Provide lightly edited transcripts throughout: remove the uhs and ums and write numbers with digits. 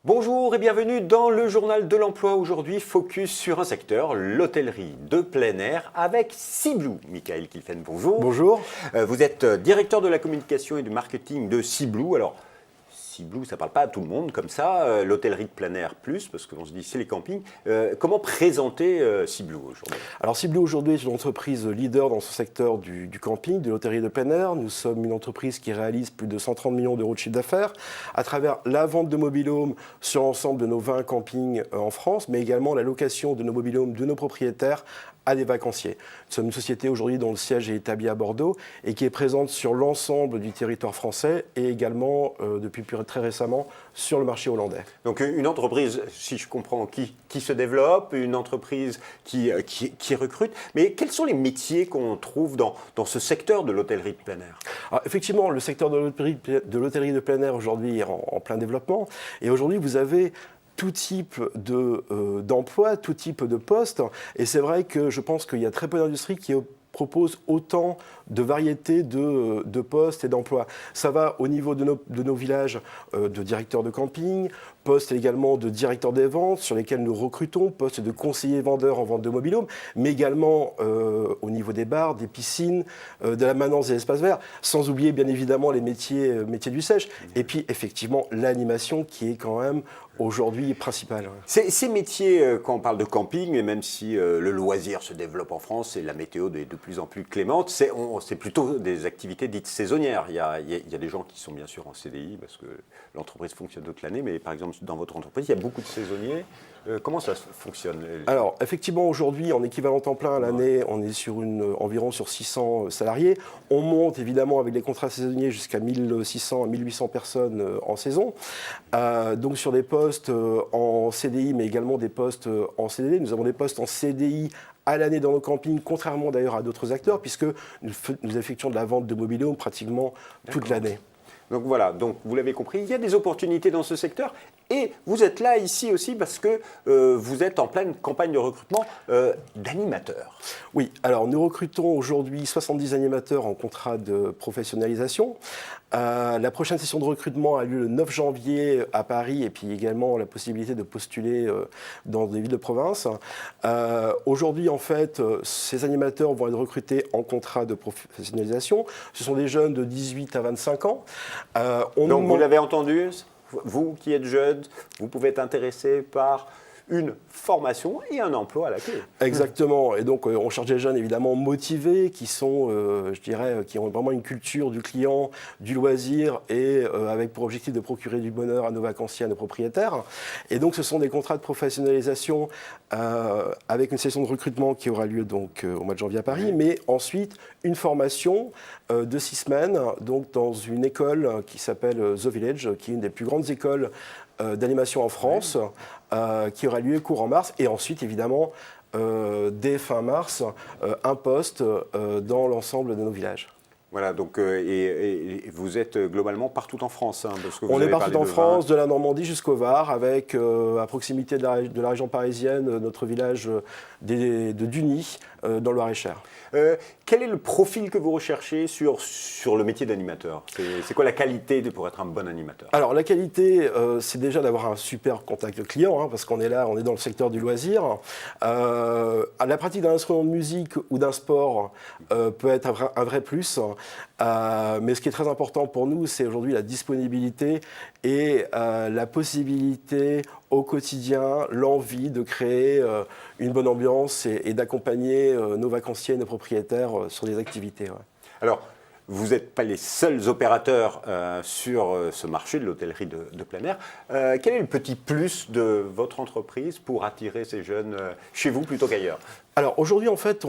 Bonjour et bienvenue dans le journal de l'emploi. Aujourd'hui, focus sur un secteur, l'hôtellerie de plein air avec Seablue. Michael Kilfen, bonjour. Bonjour. Vous êtes directeur de la communication et du marketing de Seablue. Alors, Seablue, ça ne parle pas à tout le monde comme ça. L'hôtellerie de plein air plus, parce qu'on se dit c'est les campings. Comment présenter Seablue aujourd'hui? Alors Seablue aujourd'hui est une entreprise leader dans ce secteur du camping, de l'hôtellerie de plein air. Nous sommes une entreprise qui réalise plus de 130 millions d'euros de chiffre d'affaires à travers la vente de mobil-homes sur l'ensemble de nos 20 campings en France, mais également la location de nos mobil-homes de nos propriétaires à des vacanciers. Nous sommes une société aujourd'hui dont le siège est établi à Bordeaux et qui est présente sur l'ensemble du territoire français et également depuis très récemment sur le marché hollandais. Donc une entreprise, si je comprends, qui se développe, une entreprise qui recrute. Mais quels sont les métiers qu'on trouve dans ce secteur de l'hôtellerie de plein air? Alors, effectivement, le secteur de l'hôtellerie de plein air aujourd'hui est en plein développement. Et aujourd'hui, vous avez tout type d'emploi, tout type de postes. Et c'est vrai que je pense qu'il y a très peu d'industries qui proposent autant de variétés de postes et d'emplois. Ça va au niveau de nos villages de directeurs de camping, postes également de directeurs des ventes sur lesquels nous recrutons, postes de conseillers vendeurs en vente de mobil-home, mais également au niveau des bars, des piscines, de la maintenance des espaces verts, sans oublier bien évidemment les métiers du sèche. Et puis effectivement l'animation qui est quand même aujourd'hui principale. Ces métiers, quand on parle de camping, et même si le loisir se développe en France et la météo est de plus en plus clémente, c'est plutôt des activités dites saisonnières. Il y a des gens qui sont bien sûr en CDI parce que l'entreprise fonctionne toute l'année, mais par exemple dans votre entreprise, il y a beaucoup de saisonniers. Comment ça fonctionne? Alors effectivement aujourd'hui en équivalent temps plein à l'année, on est sur environ sur 600 salariés. On monte évidemment avec les contrats saisonniers jusqu'à 1600 à 1800 personnes en saison. Donc sur des postes en CDI mais également des postes en CDD. Nous avons des postes en CDI à l'année dans nos campings, contrairement d'ailleurs à d'autres acteurs, puisque nous effectuons de la vente de mobil-home pratiquement toute l'année. Donc voilà, donc vous l'avez compris, il y a des opportunités dans ce secteur et vous êtes là ici aussi parce que vous êtes en pleine campagne de recrutement d'animateurs. Oui, alors nous recrutons aujourd'hui 70 animateurs en contrat de professionnalisation. La prochaine session de recrutement a lieu le 9 janvier à Paris et puis également la possibilité de postuler dans des villes de province. Aujourd'hui, en fait, ces animateurs vont être recrutés en contrat de professionnalisation. Ce sont des jeunes de 18 à 25 ans. Donc vous l'avez entendu, vous qui êtes jeune, vous pouvez être intéressé par une formation et un emploi à la clé. Exactement. Et donc, on cherche des jeunes évidemment motivés, qui sont, je dirais, qui ont vraiment une culture du client, du loisir et avec pour objectif de procurer du bonheur à nos vacanciers, à nos propriétaires. Et donc, ce sont des contrats de professionnalisation avec une session de recrutement qui aura lieu donc au mois de janvier à Paris, mais ensuite une formation de 6 semaines, donc dans une école qui s'appelle The Village, qui est une des plus grandes écoles d'animation en France, qui aura lieu courant mars, et ensuite évidemment dès fin mars un poste dans l'ensemble de nos villages. Voilà, donc et vous êtes globalement partout en France. Parce que on est partout en France, de la Normandie jusqu'au Var, avec à proximité de la région parisienne, notre village de Duny, dans le Loir-et-Cher. Quel est le profil que vous recherchez sur le métier d'animateur? C'est quoi la qualité pour être un bon animateur? Alors la qualité, c'est déjà d'avoir un super contact client, parce qu'on est là, on est dans le secteur du loisir. La pratique d'un instrument de musique ou d'un sport peut être un vrai plus. Mais ce qui est très important pour nous, c'est aujourd'hui la disponibilité et la possibilité au quotidien, l'envie de créer une bonne ambiance et d'accompagner nos vacanciers et nos propriétaires sur des activités. Ouais. Alors, vous n'êtes pas les seuls opérateurs sur ce marché de l'hôtellerie de plein air. Quel est le petit plus de votre entreprise pour attirer ces jeunes chez vous plutôt qu'ailleurs? Alors aujourd'hui, en fait,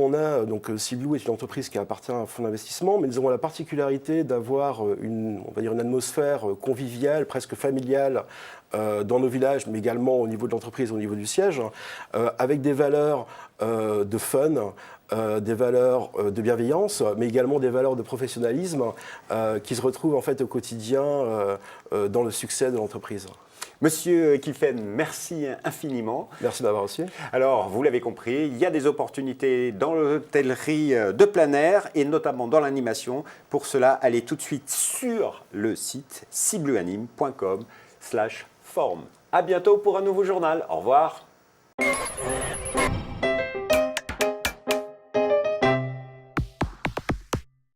donc Seablue est une entreprise qui appartient à un fonds d'investissement, mais nous avons la particularité d'avoir une atmosphère conviviale, presque familiale dans nos villages, mais également au niveau de l'entreprise, au niveau du siège, avec des valeurs de fun, des valeurs de bienveillance, mais également des valeurs de professionnalisme qui se retrouvent en fait au quotidien dans le succès de l'entreprise. Monsieur Kiffen, merci infiniment. Merci d'avoir reçu. Alors, vous l'avez compris, il y a des opportunités dans l'hôtellerie de plein air et notamment dans l'animation. Pour cela, allez tout de suite sur le site cibluanime.com/forme. À bientôt pour un nouveau journal. Au revoir.